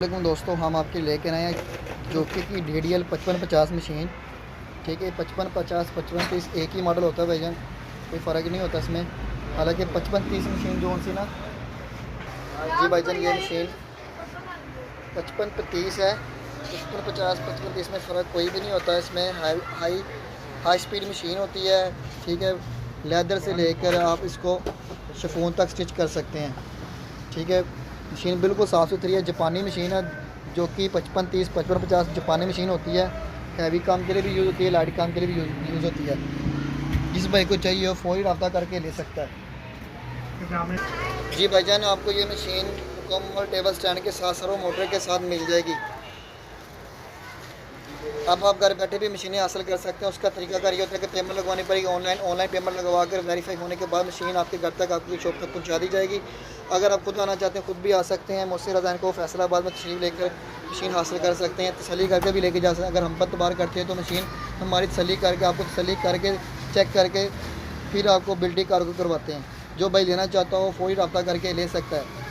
लेकिन दोस्तों हम आपके लेकर आए हैं जो कि DDL 5550 मशीन। ठीक है, 5550 5530 एक ही मॉडल होता है भाईजान, कोई फ़र्क नहीं होता इसमें। हालांकि 5530 मशीन जो सी ना जी भाईजान, ये मशीन 5530 है। 5550 5530 में फ़र्क कोई भी नहीं होता। इसमें हाई स्पीड मशीन होती है। ठीक है, लेदर से लेकर आप इसको शिफॉन तक स्टिच कर सकते हैं। ठीक है, मशीन बिल्कुल साफ़ सुथरी है। जापानी मशीन है जो कि 5530 5550 जापानी मशीन होती है। हैवी काम के लिए भी यूज़ होती है, लाइट काम के लिए भी यूज़ होती है। जिस भाई को चाहिए वो फ़ौरी रब्ता करके ले सकता है। जी भाईजान, आपको ये मशीन मुकम्मल टेबल स्टैंड के साथ सर्वो मोटर के साथ मिल जाएगी। अब आप घर बैठे भी मशीनें हासिल कर सकते हैं। उसका तरीकाकार ये होता है कि पेमेंट लगवानी पड़ेगी ऑनलाइन पेमेंट लगवा कर वेरीफाई होने के बाद मशीन आपके घर तक, आपकी शॉप तक पहुंचा दी जाएगी। अगर आप खुद आना चाहते हैं खुद भी आ सकते हैं। मुझसे रज़ान को फैसलाबाद में तशरीफ़ लेकर मशीन हासिल कर सकते हैं, तसल्ली करके भी लेके जा सकते हैं। अगर हम पतबार करते हैं तो मशीन हमारी तसल्ली करके, आपको तसल्ली करके चेक करके फिर आपको बिल्डिंग कार्गो करवाते हैं। जो भाई लेना चाहता हो फ़ौरी रब्ता करके ले सकता है।